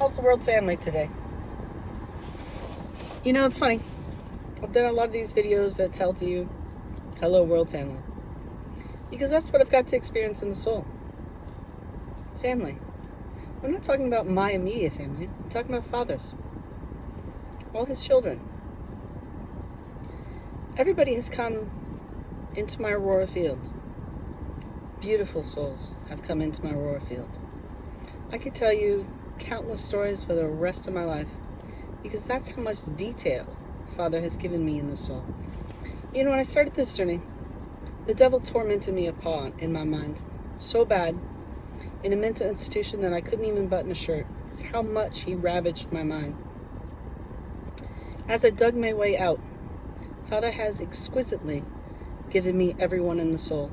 How's the world family today? You know, it's funny. I've done a lot of these videos that tell to you, hello world family. Because that's what I've got to experience in the soul. Family. I'm not talking about my immediate family. I'm talking about fathers. All his children. Everybody has come into my aurora field. Beautiful souls have come into my aurora field. I could tell you countless stories for the rest of my life because that's how much detail Father has given me in the soul. You know, when I started this journey, the devil tormented me upon in my mind so bad in a mental institution that I couldn't even button a shirt. It's how much he ravaged my mind. As I dug my way out, Father has exquisitely given me everyone in the soul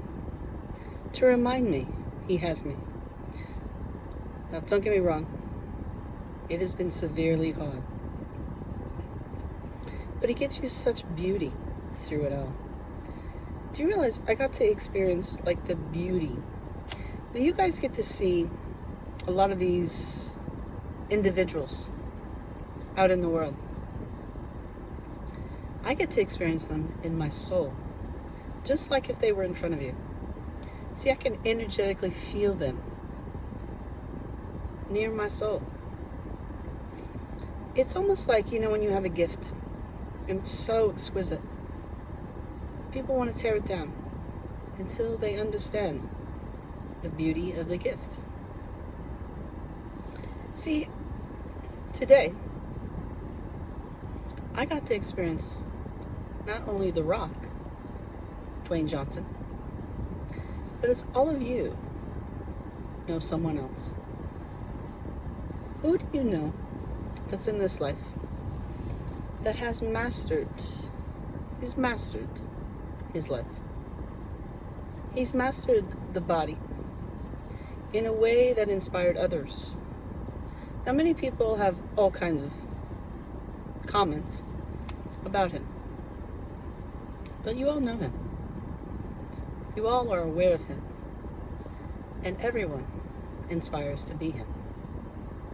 to remind me he has me. Now, don't get me wrong. It has been severely hard. But he gives you such beauty through it all. Do you realize I got to experience like the beauty? Now you guys get to see a lot of these individuals out in the world. I get to experience them in my soul, just like if they were in front of you. See, I can energetically feel them near my soul. It's almost like, you know, when you have a gift and it's so exquisite, people want to tear it down until they understand the beauty of the gift. See, today, I got to experience not only The Rock, Dwayne Johnson, but as all of you know someone else. Who do you know that's in this life that has mastered his life? He's mastered the body in a way that inspired others. Now, many people have all kinds of comments about him, but you all know him. You all are aware of him, and everyone inspires to be him,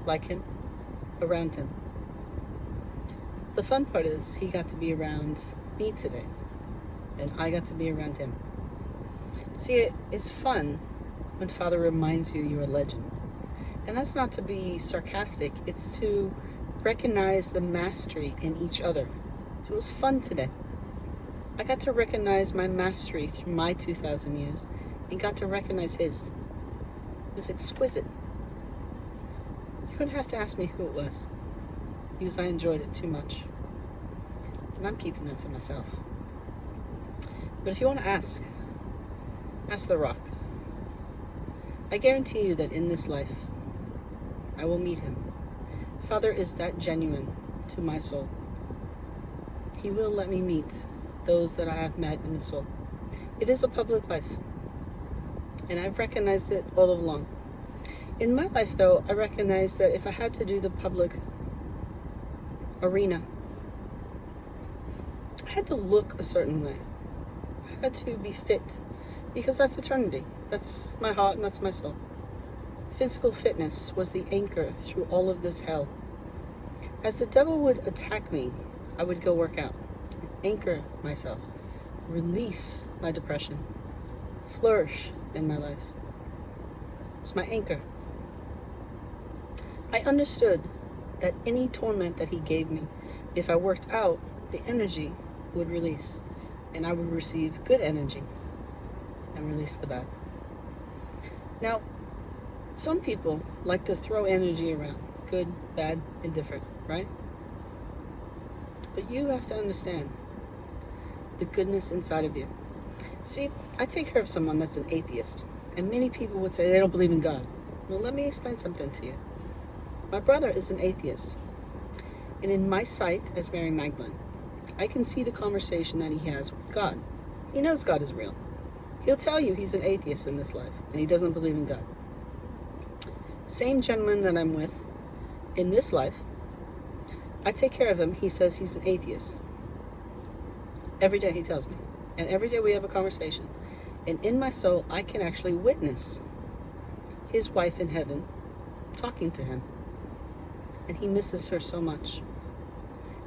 like him, around him. The fun part is he got to be around me today, and I got to be around him. See, it's fun when Father reminds you you're a legend. And that's not to be sarcastic, it's to recognize the mastery in each other. So it was fun today. I got to recognize my mastery through my 2,000 years and got to recognize his. It was exquisite. You're going to have to ask me who it was because I enjoyed it too much. And I'm keeping that to myself. But if you want to ask The Rock. I guarantee you that in this life, I will meet him. Father is that genuine to my soul. He will let me meet those that I have met in the soul. It is a public life, and I've recognized it all along. In my life, though, I recognize that if I had to do the public arena, I had to look a certain way. I had to be fit, because that's eternity. That's my heart and that's my soul. Physical fitness was the anchor through all of this hell. As the devil would attack me, I would go work out and anchor myself, release my depression, flourish in my life. It's my anchor. I understood that any torment that he gave me, if I worked out, the energy would release, and I would receive good energy and release the bad. Now, some people like to throw energy around, good, bad, indifferent, right? But you have to understand the goodness inside of you. See, I take care of someone that's an atheist, and many people would say they don't believe in God. Well, let me explain something to you. My brother is an atheist, and in my sight as Mary Magdalene, I can see the conversation that he has with God. He knows God is real. He'll tell you he's an atheist in this life, and he doesn't believe in God. Same gentleman that I'm with in this life, I take care of him. He says he's an atheist. Every day he tells me. And every day we have a conversation. And in my soul, I can actually witness his wife in heaven talking to him. and he misses her so much.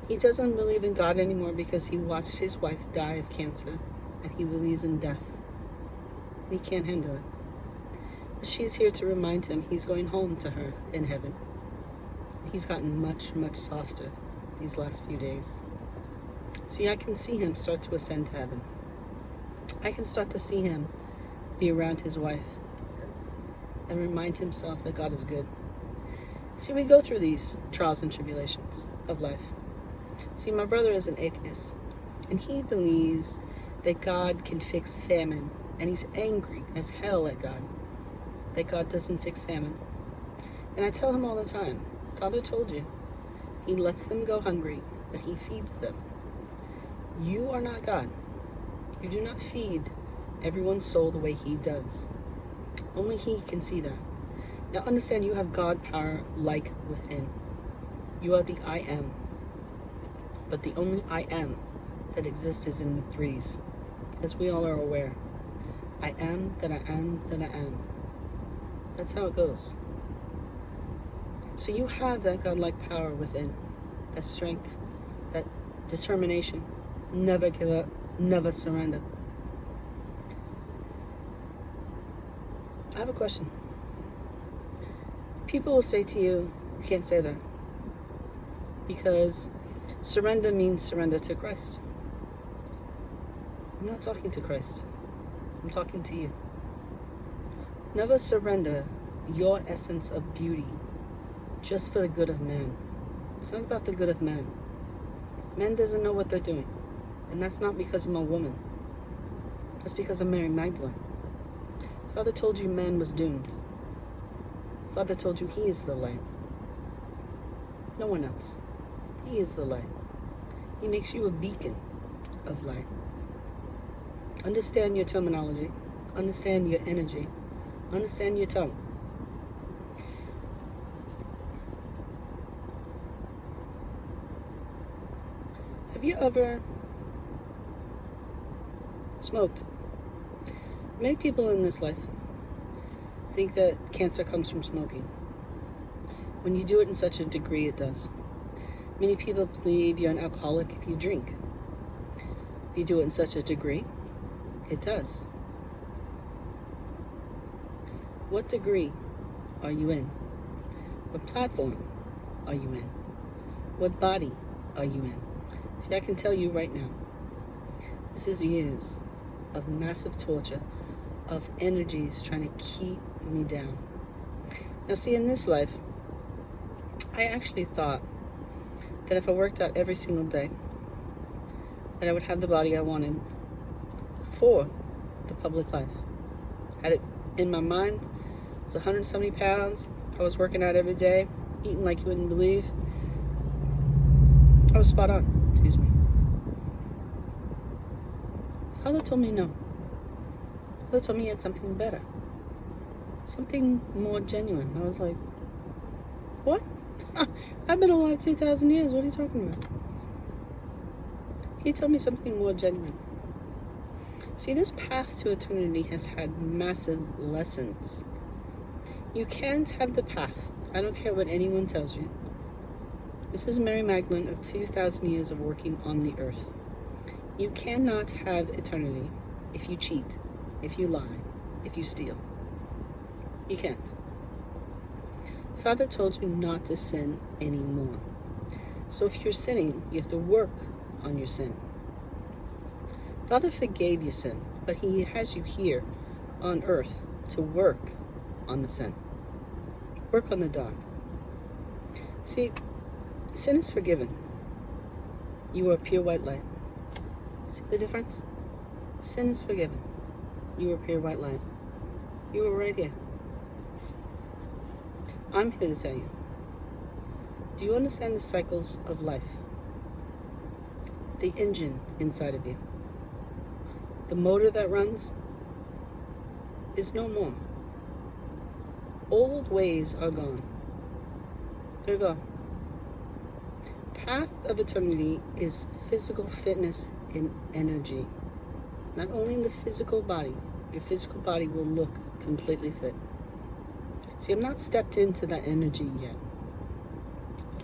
He doesn't believe in God anymore because he watched his wife die of cancer, and he believes in death. And he can't handle it. But she's here to remind him he's going home to her in heaven. He's gotten much, much softer these last few days. See, I can see him start to ascend to heaven. I can start to see him be around his wife and remind himself that God is good. See, we go through these trials and tribulations of life. See, my brother is an atheist, and he believes that God can fix famine, and he's angry as hell at God that God doesn't fix famine. And I tell him all the time, Father told you, he lets them go hungry, but he feeds them. You are not God. You do not feed everyone's soul the way he does. Only he can see that. Now understand, you have God power like within. You are the I am. But the only I am that exists is in the threes, as we all are aware. I am that I am that I am. That's how it goes. So you have that godlike power within, that strength, that determination. Never give up, never surrender. I have a question. People will say to you, you can't say that, because surrender means surrender to Christ. I'm not talking to Christ. I'm talking to you. Never surrender your essence of beauty just for the good of man. It's not about the good of man. Man doesn't know what they're doing. And that's not because I'm a woman. That's because of Mary Magdalene. Father told you man was doomed. Father told you he is the light. No one else. He is the light. He makes you a beacon of light. Understand your terminology. Understand your energy. Understand your tongue. Have you ever smoked? Many people in this life think that cancer comes from smoking. When you do it in such a degree, it does. Many people believe you're an alcoholic if you drink. If you do it in such a degree, it does. What degree are you in? What platform are you in? What body are you in? See, I can tell you right now, this is years of massive torture, of energies trying to keep me down. Now see, in this life, I actually thought that if I worked out every single day, that I would have the body I wanted for the public life. Had it in my mind. I was 170 pounds. I was working out every day, eating like you wouldn't believe. I was spot on, excuse me. Father told me no. Father told me he had something better. Something more genuine. I was like, what? I've been alive 2,000 years. What are you talking about? He told me something more genuine. See, this path to eternity has had massive lessons. You can't have the path. I don't care what anyone tells you. This is Mary Magdalene of 2,000 years of working on the earth. You cannot have eternity if you cheat, if you lie, if you steal. You can't. Father told you not to sin anymore. So if you're sinning, you have to work on your sin. Father forgave your sin, but he has you here on earth to work on the sin. Work on the dark. See, sin is forgiven. You are pure white light. See the difference? Sin is forgiven. You are pure white light. You are right here. I'm here to tell you. Do you understand the cycles of life? The engine inside of you. The motor that runs is no more. Old ways are gone. They're gone. Path of eternity is physical fitness in energy. Not only in the physical body, your physical body will look completely fit. See, I'm not stepped into that energy yet.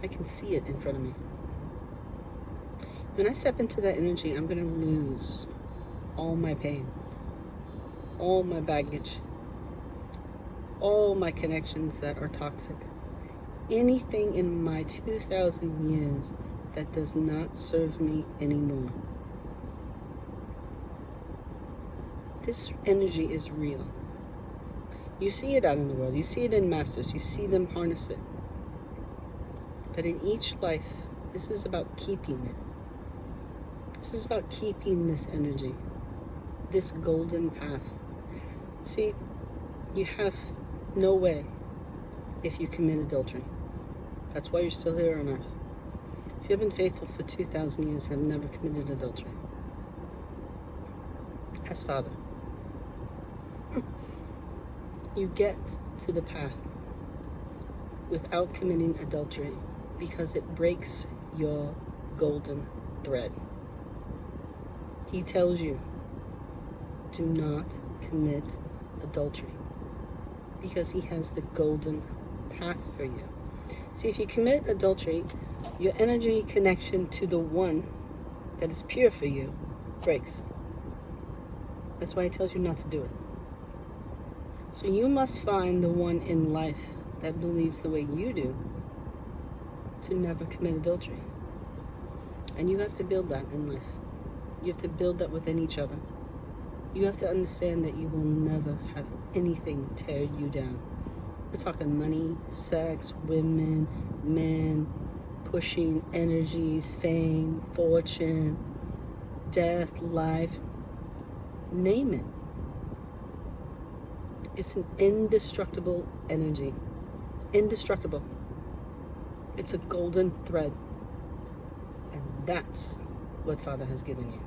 I can see it in front of me. When I step into that energy, I'm going to lose all my pain, all my baggage, all my connections that are toxic. Anything in my 2,000 years that does not serve me anymore. This energy is real. You see it out in the world. You see it in masters. You see them harness it. But in each life, this is about keeping it. This is about keeping this energy, this golden path. See, you have no way if you commit adultery. That's why you're still here on earth. See, I've been faithful for 2,000 years and have never committed adultery. As Father. You get to the path without committing adultery because it breaks your golden thread. He tells you, do not commit adultery because he has the golden path for you. See, if you commit adultery, your energy connection to the one that is pure for you breaks. That's why he tells you not to do it. So you must find the one in life that believes the way you do to never commit adultery. And you have to build that in life. You have to build that within each other. You have to understand that you will never have anything tear you down. We're talking money, sex, women, men, pushing energies, fame, fortune, death, life, name it. It's an indestructible energy. Indestructible. It's a golden thread. And that's what Father has given you.